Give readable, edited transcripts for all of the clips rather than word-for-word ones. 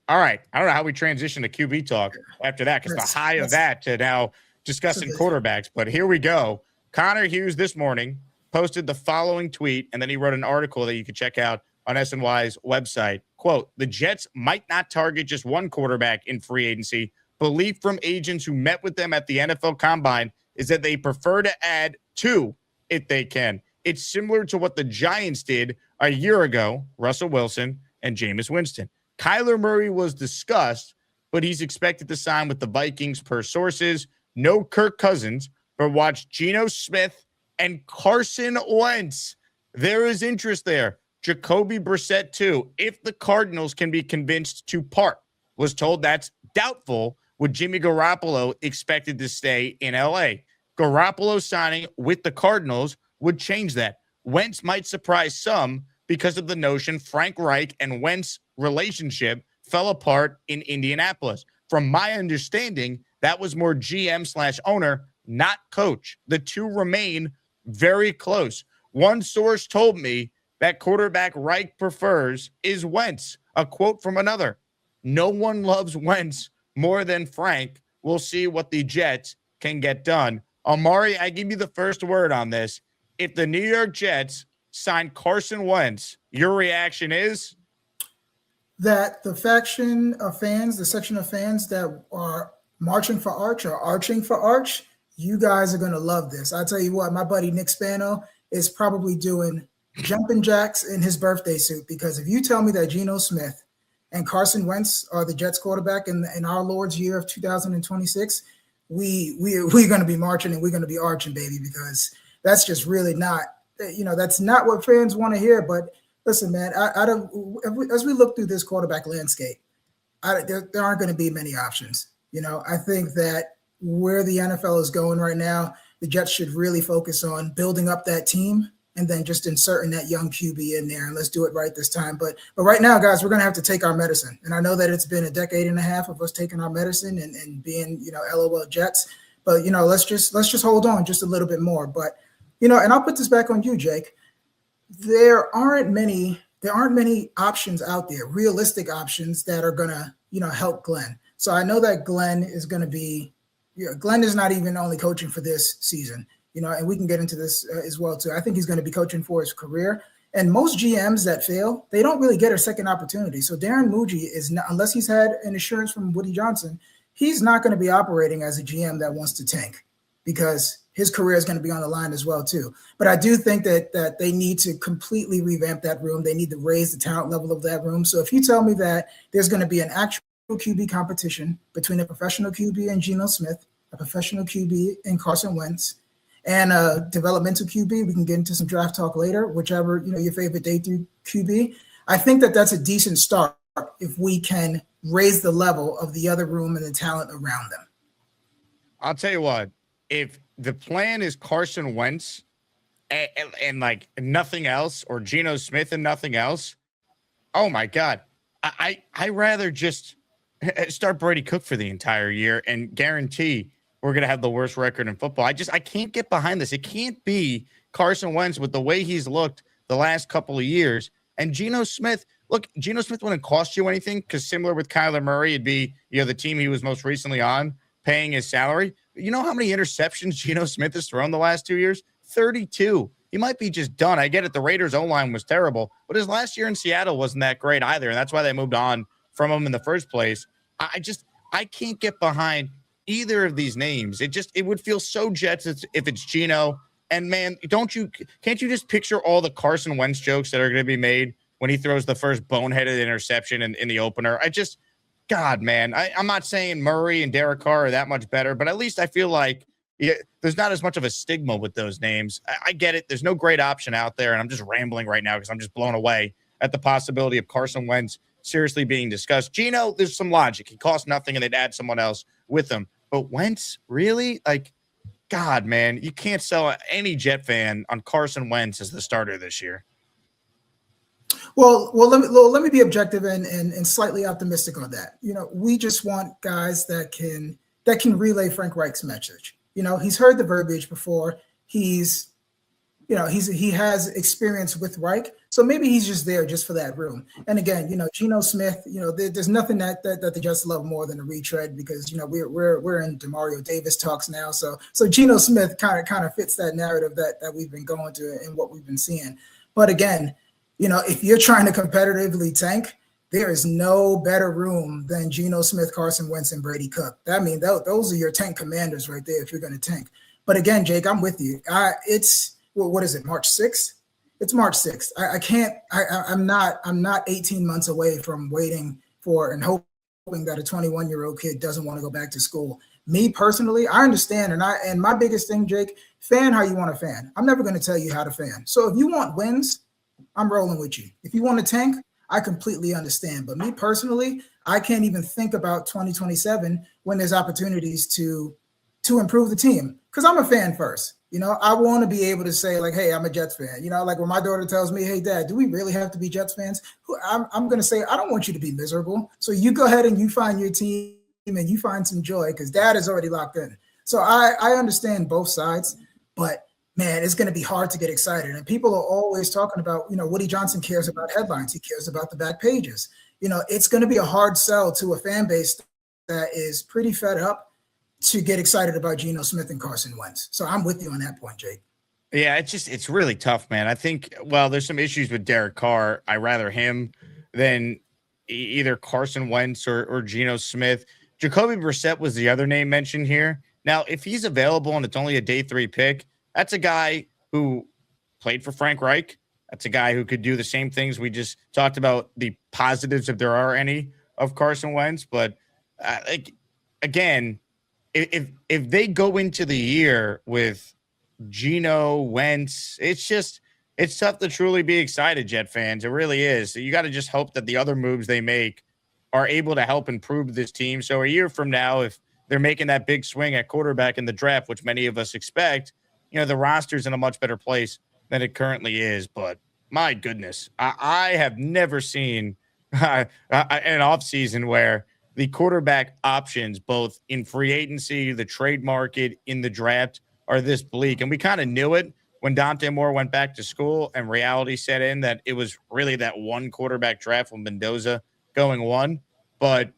All right. I don't know how we transition to QB talk after that, because the high of that to now discussing quarterbacks. But here we go. Connor Hughes this morning posted the following tweet, and then he wrote an article that you can check out on SNY's website. Quote, the Jets might not target just one quarterback in free agency. Belief from agents who met with them at the NFL Combine is that they prefer to add two if they can. It's similar to what the Giants did a year ago, Russell Wilson and Jameis Winston. Kyler Murray was discussed, but he's expected to sign with the Vikings per sources. No Kirk Cousins, but watch Geno Smith and Carson Wentz. There is interest there. Jacoby Brissett, too, if the Cardinals can be convinced to part. Was told that's doubtful, with Jimmy Garoppolo expected to stay in L.A. Garoppolo signing with the Cardinals would change that. Wentz might surprise some because of the notion Frank Reich and Wentz relationship fell apart in Indianapolis. From my understanding, that was more GM/owner, not coach. The two remain very close. One source told me that quarterback Reich prefers is Wentz. A quote from another. No one loves Wentz more than Frank. We'll see what the Jets can get done. Omari, I give you the first word on this. If the New York Jets sign Carson Wentz, your reaction is? That the section of fans that are marching for Arch or arching for Arch, you guys are going to love this. I'll tell you what, my buddy Nick Spano is probably doing jumping jacks in his birthday suit, because if you tell me that Geno Smith and Carson Wentz are the Jets quarterback in our Lord's year of 2026, we're going to be marching and we're going to be arching, baby, because that's just really not, that's not what fans want to hear. But listen, man, as we look through this quarterback landscape, there aren't going to be many options. I think that where the NFL is going right now, the Jets should really focus on building up that team and then just inserting that young QB in there, and let's do it right this time. But right now, guys, we're going to have to take our medicine. And I know that it's been a decade and a half of us taking our medicine and being, LOL Jets. But, let's just hold on just a little bit more. But, and I'll put this back on you, Jake. There aren't many options out there, realistic options that are going to, help Glenn. So I know that Glenn is going to be, Glenn is not even only coaching for this season, and we can get into this as well, too. I think he's going to be coaching for his career. And most GMs that fail, they don't really get a second opportunity. So Darren Muji is not, unless he's had an assurance from Woody Johnson, he's not going to be operating as a GM that wants to tank, because his career is going to be on the line as well, too. But I do think that they need to completely revamp that room. They need to raise the talent level of that room. So if you tell me that there's going to be an actual QB competition between a professional QB and Geno Smith, a professional QB and Carson Wentz, and a developmental QB, we can get into some draft talk later, whichever, your favorite day through QB. I think that that's a decent start if we can raise the level of the other room and the talent around them. I'll tell you what, if the plan is Carson Wentz and like nothing else, or Geno Smith and nothing else, oh my God, I rather just start Brady Cook for the entire year and guarantee we're going to have the worst record in football. I can't get behind this. It can't be Carson Wentz with the way he's looked the last couple of years. And Geno Smith, look, Geno Smith wouldn't cost you anything, because similar with Kyler Murray, it'd be, the team he was most recently on paying his salary. You know how many interceptions Geno Smith has thrown the last 2 years? 32. He might be just done. I get it. The Raiders' O-line was terrible, but his last year in Seattle wasn't that great either. And that's why they moved on from him in the first place. I can't get behind either of these names. It would feel so Jets if it's Geno. And man, can't you just picture all the Carson Wentz jokes that are going to be made when he throws the first boneheaded interception in the opener? God, man, I'm not saying Murray and Derek Carr are that much better, but at least I feel like there's not as much of a stigma with those names. I get it. There's no great option out there, and I'm just rambling right now because I'm just blown away at the possibility of Carson Wentz seriously being discussed. Geno, there's some logic. He costs nothing, and they'd add someone else with him. But Wentz, really? God, man, you can't sell any Jet fan on Carson Wentz as the starter this year. Well, let me be objective and slightly optimistic on that. We just want guys that can relay Frank Reich's message. He's heard the verbiage before. He has experience with Reich, So maybe he's just there just for that room. And again, Geno Smith, there's nothing that the Jets love more than a retread, because we're in Demario Davis talks now. So Geno Smith kind of fits that narrative that we've been going to and what we've been seeing. But again, if you're trying to competitively tank, there is no better room than Geno Smith, Carson Wentz, and Brady Cook. I mean, those are your tank commanders right there if you're going to tank. But again, Jake, I'm with you. What is it, March 6th? It's March 6th. I'm not 18 months away from waiting for and hoping that a 21-year-old kid doesn't want to go back to school. Me personally, I understand. And my biggest thing, Jake, fan how you want to fan. I'm never going to tell you how to fan. So if you want wins, I'm rolling with you. If you want to tank, I completely understand. But me personally, I can't even think about 2027 when there's opportunities to improve the team, because I'm a fan first. I want to be able to say, like, hey, I'm a Jets fan. Like when my daughter tells me, hey, Dad, do we really have to be Jets fans? I'm going to say, I don't want you to be miserable. So you go ahead and you find your team and you find some joy, because Dad is already locked in. So I understand both sides, but man, it's going to be hard to get excited. And people are always talking about, Woody Johnson cares about headlines. He cares about the back pages. It's going to be a hard sell to a fan base that is pretty fed up to get excited about Geno Smith and Carson Wentz. So I'm with you on that point, Jake. Yeah, it's really tough, man. I think, there's some issues with Derek Carr. I rather him than either Carson Wentz or Geno Smith. Jacoby Brissett was the other name mentioned here. Now, if he's available and it's only a day 3 pick, that's a guy who played for Frank Reich. That's a guy who could do the same things we just talked about, the positives, if there are any, of Carson Wentz. But again, if they go into the year with Geno, Wentz, it's tough to truly be excited, Jet fans. It really is. So you got to just hope that the other moves they make are able to help improve this team. So a year from now, if they're making that big swing at quarterback in the draft, which many of us expect, the roster's in a much better place than it currently is. But my goodness, I have never seen an offseason where the quarterback options, both in free agency, the trade market, in the draft, are this bleak. And we kind of knew it when Dante Moore went back to school and reality set in that it was really that one quarterback draft with Mendoza going 1. But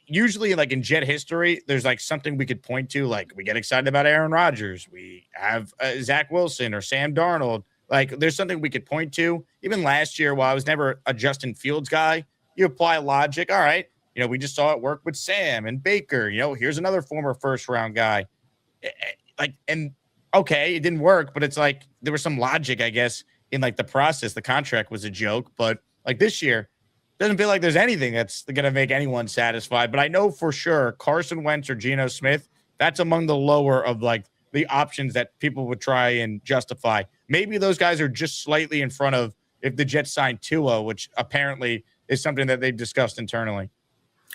usually, like in Jet history, there's like something we could point to. Like we get excited about Aaron Rodgers. We have Zach Wilson or Sam Darnold. Like there's something we could point to. Even last year, while I was never a Justin Fields guy, you apply logic. All right. We just saw it work with Sam and Baker. Here's another former first-round guy. Okay, it didn't work, but it's like there was some logic, I guess, in like the process. The contract was a joke, but like this year, doesn't feel like there's anything that's going to make anyone satisfied. But I know for sure Carson Wentz or Geno Smith, that's among the lower of like the options that people would try and justify. Maybe those guys are just slightly in front of if the Jets signed Tua, which apparently is something that they've discussed internally.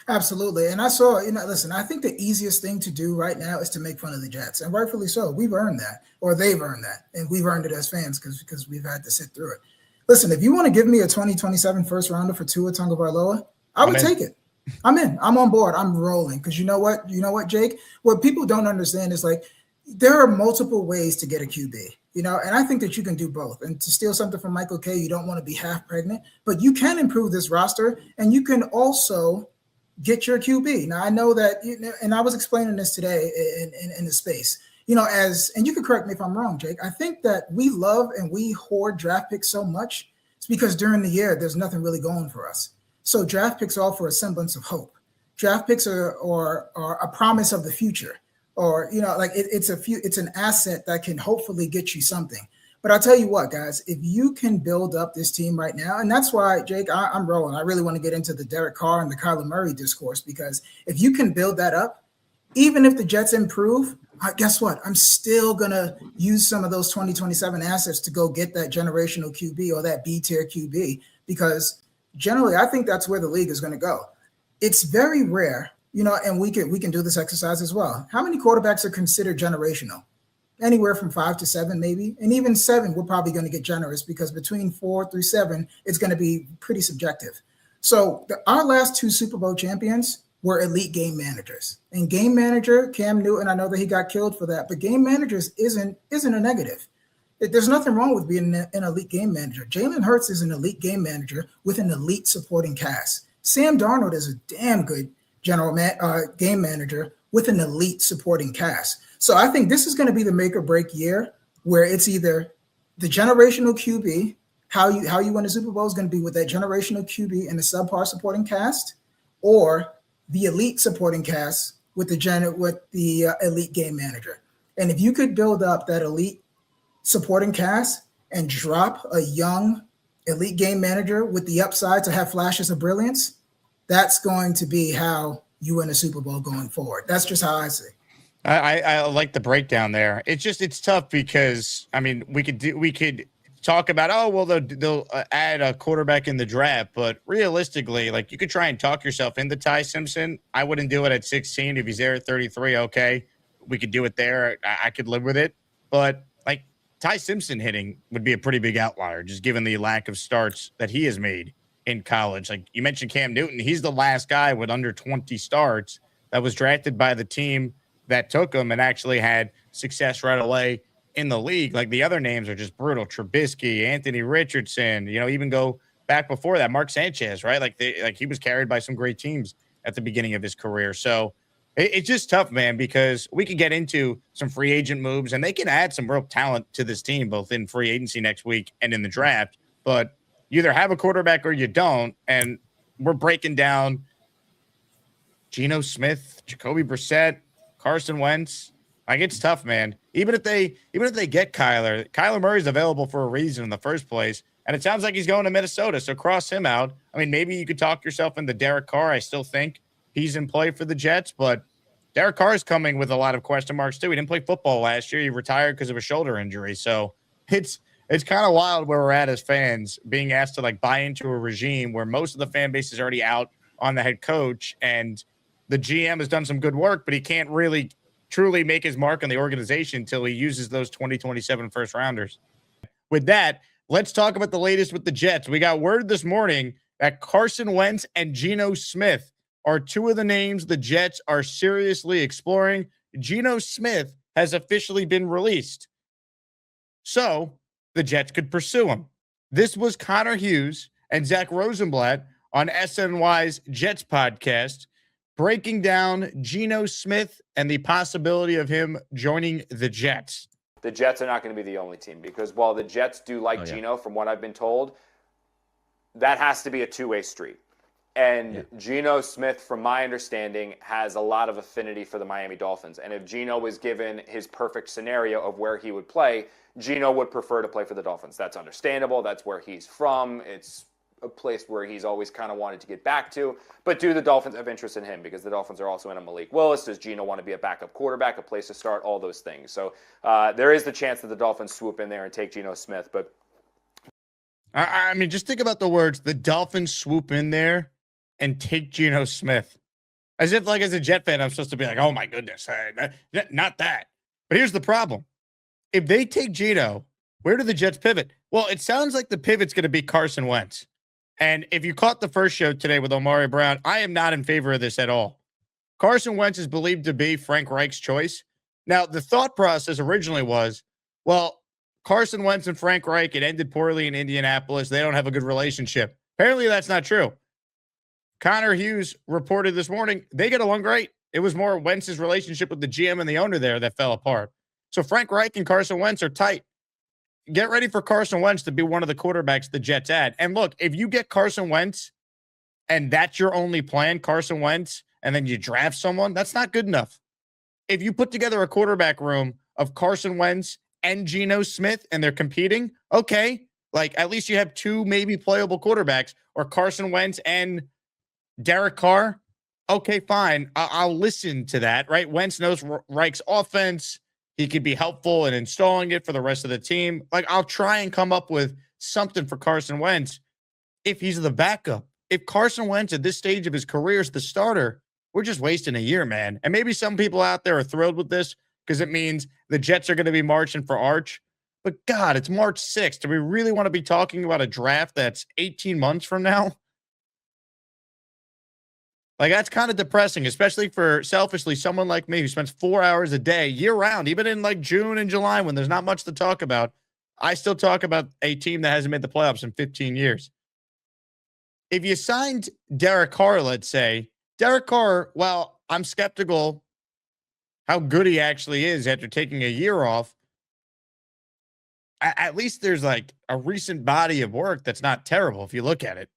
Absolutely. And I saw, listen, I think the easiest thing to do right now is to make fun of the Jets, and rightfully so. We've earned that, or they've earned that, and we've earned it as fans because we've had to sit through it. Listen, if you want to give me a 2027 first rounder for Tua Tagovailoa, I would take it. I'm in. I'm on board. I'm rolling. Because you know what, Jake? What people don't understand is like there are multiple ways to get a QB, and I think that you can do both. And to steal something from Michael K, you don't want to be half pregnant, but you can improve this roster, and you can also get your QB. Now, I know that, and I was explaining this today in the space, and you can correct me if I'm wrong, Jake. I think that we love and we hoard draft picks so much. It's because during the year, there's nothing really going for us. So draft picks offer a semblance of hope. Draft picks are a promise of the future, or, it's an asset that can hopefully get you something. But I'll tell you what, guys, if you can build up this team right now, and that's why, Jake, I'm rolling. I really want to get into the Derek Carr and the Kyler Murray discourse, because if you can build that up, even if the Jets improve, guess what? I'm still going to use some of those 2027 assets to go get that generational QB or that B-tier QB, because generally I think that's where the league is going to go. It's very rare, and we can do this exercise as well. How many quarterbacks are considered generational? Anywhere from 5 to 7, maybe. And even 7, we're probably going to get generous, because between 4 through 7, it's going to be pretty subjective. So our last 2 Super Bowl champions were elite game managers. And game manager, Cam Newton, I know that he got killed for that, but game managers isn't a negative. There's nothing wrong with being an elite game manager. Jalen Hurts is an elite game manager with an elite supporting cast. Sam Darnold is a damn good game manager with an elite supporting cast. So I think this is going to be the make or break year where it's either the generational QB, how you win the Super Bowl is going to be with that generational QB and the subpar supporting cast, or the elite supporting cast with the elite game manager. And if you could build up that elite supporting cast and drop a young elite game manager with the upside to have flashes of brilliance, that's going to be how you win a Super Bowl going forward. That's just how I see. I like the breakdown there. It's tough because I mean we could talk about, oh well, they'll add a quarterback in the draft, but realistically, like, you could try and talk yourself into Ty Simpson. I wouldn't do it at 16. If he's there at 33, okay, we could do it there. I could live with it, but like Ty Simpson hitting would be a pretty big outlier, just given the lack of starts that he has made in college. Like you mentioned, Cam Newton, he's the last guy with under 20 starts that was drafted by the team that took him and actually had success right away in the league. Like the other names are just brutal. Trubisky, Anthony Richardson, even go back before that, Mark Sanchez, right? Like he was carried by some great teams at the beginning of his career. So it's just tough, man, because we could get into some free agent moves and they can add some real talent to this team, both in free agency next week and in the draft. But you either have a quarterback or you don't. And we're breaking down Geno Smith, Jacoby Brissett, Carson Wentz. Like, it's tough, man. Even if they get Kyler Murray's available for a reason in the first place, and it sounds like he's going to Minnesota, so cross him out. I mean, maybe you could talk yourself into Derek Carr. I still think he's in play for the Jets, but Derek Carr is coming with a lot of question marks too. He didn't play football last year. He retired because of a shoulder injury. So it's kind of wild where we're at as fans, being asked to like buy into a regime where most of the fan base is already out on the head coach, and the GM has done some good work, but he can't really truly make his mark on the organization until he uses those 2027 first rounders. With that, let's talk about the latest with the Jets. We got word this morning that Carson Wentz and Geno Smith are two of the names the Jets are seriously exploring. Geno Smith has officially been released, so the Jets could pursue him. This was Connor Hughes and Zach Rosenblatt on SNY's Jets podcast, breaking down Geno Smith and the possibility of him joining the Jets. The Jets are not going to be the only team, because while the Jets do like Geno, from what I've been told, that has to be a two-way street. And Geno Smith, from my understanding, has a lot of affinity for the Miami Dolphins. And if Geno was given his perfect scenario of where he would play, Geno would prefer to play for the Dolphins. That's understandable. That's where he's from. It's a place where he's always kind of wanted to get back to. But do the Dolphins have interest in him? Because the Dolphins are also in a Malik Willis. Does Geno want to be a backup quarterback, a place to start, all those things? So there is the chance that the Dolphins swoop in there and take Geno Smith. But I mean, just think about the words, the Dolphins swoop in there and take Geno Smith. As if, like, as a Jet fan, I'm supposed to be like, oh my goodness, not that. But here's the problem. If they take Geno, where do the Jets pivot? Well, it sounds like the pivot's going to be Carson Wentz. And if you caught the first show today with Omari Brown, I am not in favor of this at all. Carson Wentz is believed to be Frank Reich's choice. Now, the thought process originally was, well, Carson Wentz and Frank Reich, it ended poorly in Indianapolis. They don't have a good relationship. Apparently, that's not true. Connor Hughes reported this morning, they get along great. It was more Wentz's relationship with the GM and the owner there that fell apart. So Frank Reich and Carson Wentz are tight. Get ready for Carson Wentz to be one of the quarterbacks the Jets add. And look, if you get Carson Wentz and that's your only plan, Carson Wentz, and then you draft someone, that's not good enough. If you put together a quarterback room of Carson Wentz and Geno Smith and they're competing, okay, like at least you have two maybe playable quarterbacks, or Carson Wentz and Derek Carr. Okay, fine. I'll listen to that, right? Wentz knows Reich's offense. He could be helpful in installing it for the rest of the team. Like, I'll try and come up with something for Carson Wentz if he's the backup. If Carson Wentz at this stage of his career is the starter, we're just wasting a year, man. And maybe some people out there are thrilled with this because it means the Jets are going to be marching for Arch. But God, it's March 6th. Do we really want to be talking about a draft that's 18 months from now? Like, that's kind of depressing, especially for, selfishly, someone like me who spends 4 hours a day year round, even in like June and July when there's not much to talk about. I still talk about a team that hasn't made the playoffs in 15 years. If you signed Derek Carr, let's say, Derek Carr, well, I'm skeptical how good he actually is after taking a year off. At least there's like a recent body of work that's not terrible if you look at it.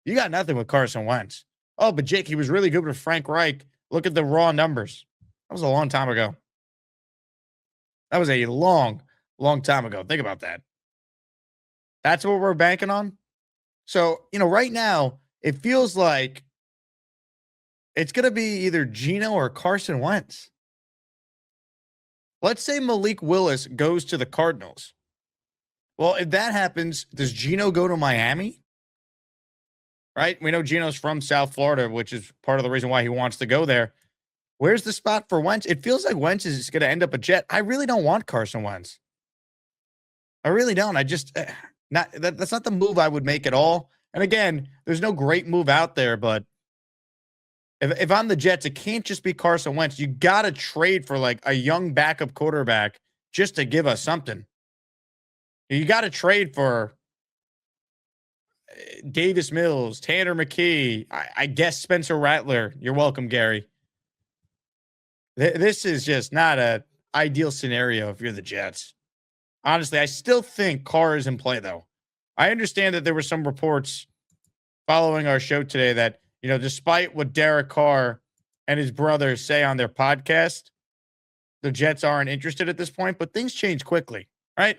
You got nothing with Carson Wentz. Oh, but Jake, he was really good with Frank Reich. Look at the raw numbers. That was a long time ago. That was a long time ago. Think about that. That's what we're banking on. So, right now, it feels like it's going to be either Geno or Carson Wentz. Let's say Malik Willis goes to the Cardinals. Well, if that happens, does Geno go to Miami? Right? We know Geno's from South Florida, which is part of the reason why he wants to go there. Where's the spot for Wentz? It feels like Wentz is going to end up a Jet. I really don't want Carson Wentz. I really don't. I just... That's not the move I would make at all. And again, there's no great move out there, but if I'm the Jets, it can't just be Carson Wentz. You got to trade for like a young backup quarterback just to give us something. You got to trade for Davis Mills, Tanner McKee, I guess Spencer Rattler. You're welcome, Gary. This is just not an ideal scenario if you're the Jets. Honestly, I still think Carr is in play, though. I understand that there were some reports following our show today that, despite what Derek Carr and his brother say on their podcast, the Jets aren't interested at this point, but things change quickly, right?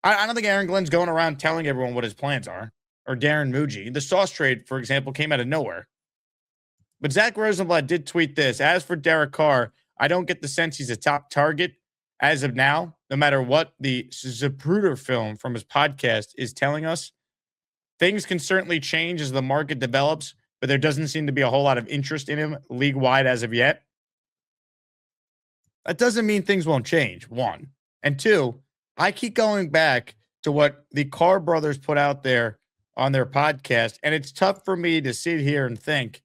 I don't think Aaron Glenn's going around telling everyone what his plans are, or Darren Muji. The Sauce trade, for example, came out of nowhere. But Zach Rosenblatt did tweet this. As for Derek Carr, I don't get the sense he's a top target as of now, no matter what the Zapruder film from his podcast is telling us. Things can certainly change as the market develops, but there doesn't seem to be a whole lot of interest in him league-wide as of yet. That doesn't mean things won't change, one. And two, I keep going back to what the Carr brothers put out there on their podcast, and it's tough for me to sit here and think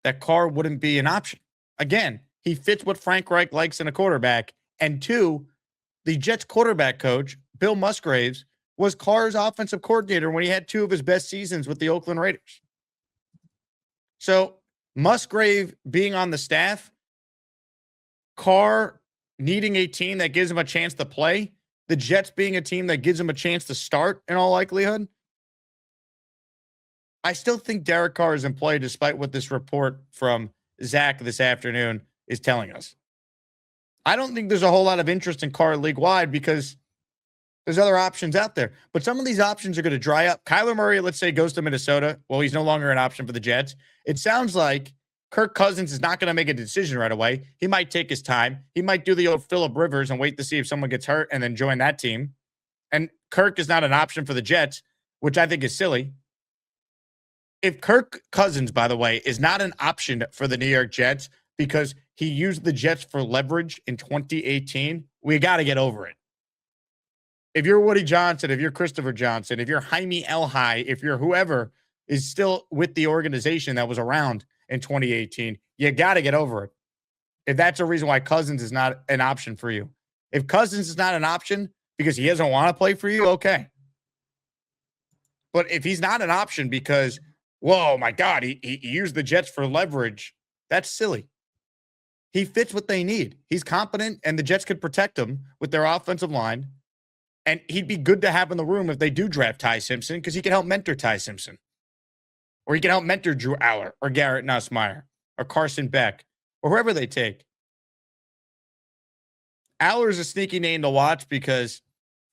that Carr wouldn't be an option. Again, he fits what Frank Reich likes in a quarterback. And two, the Jets quarterback coach, Bill Musgraves, was Carr's offensive coordinator when he had two of his best seasons with the Oakland Raiders. So Musgrave being on the staff, Carr needing a team that gives him a chance to play, the Jets being a team that gives him a chance to start in all likelihood, I still think Derek Carr is in play despite what this report from Zach this afternoon is telling us. I don't think there's a whole lot of interest in Carr league-wide because there's other options out there. But some of these options are going to dry up. Kyler Murray, let's say, goes to Minnesota. Well, he's no longer an option for the Jets. It sounds like Kirk Cousins is not going to make a decision right away. He might take his time. He might do the old Phillip Rivers and wait to see if someone gets hurt and then join that team. And Kirk is not an option for the Jets, which I think is silly. If Kirk Cousins, by the way, is not an option for the New York Jets because he used the Jets for leverage in 2018, we got to get over it. If you're Woody Johnson, if you're Christopher Johnson, if you're Jaime Elhai, if you're whoever is still with the organization that was around in 2018, you got to get over it. If that's a reason why Cousins is not an option for you. If Cousins is not an option because he doesn't want to play for you, okay. But if he's not an option because, whoa, my God, he used the Jets for leverage, that's silly. He fits what they need. He's competent, and the Jets could protect him with their offensive line. And he'd be good to have in the room if they do draft Ty Simpson because he can help mentor Ty Simpson. Or he can help mentor Drew Aller or Garrett Nussmeier or Carson Beck or whoever they take. Aller is a sneaky name to watch because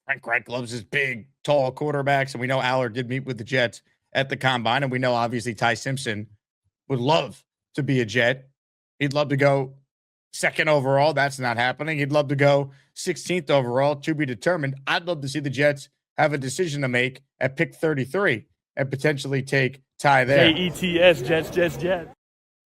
Frank Reich loves his big, tall quarterbacks, and we know Aller did meet with the Jets at the Combine, and we know obviously Ty Simpson would love to be a Jet. He'd love to go second overall. That's not happening. He'd love to go 16th overall, to be determined. I'd love to see the Jets have a decision to make at pick 33 and potentially take Ty there. Jets, Jets.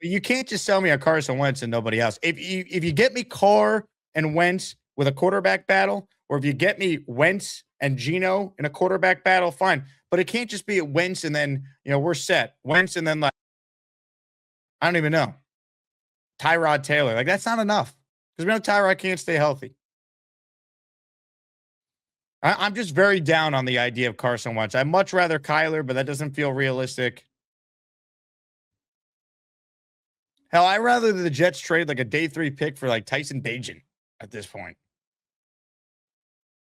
You can't just sell me a Carson Wentz and nobody else. If you get me Carr and Wentz with a quarterback battle, or if you get me Wentz and Geno in a quarterback battle, fine. But it can't just be a Wentz and then, we're set. Wentz and then, like, I don't even know. Tyrod Taylor. Like, that's not enough because we know Tyrod can't stay healthy. I'm just very down on the idea of Carson Wentz. I'd much rather Kyler, but that doesn't feel realistic. Hell, I'd rather the Jets trade like a day 3 pick for like Tyson Bagent at this point.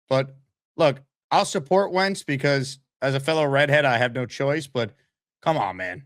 But look, I'll support Wentz because as a fellow redhead, I have no choice. But come on, man.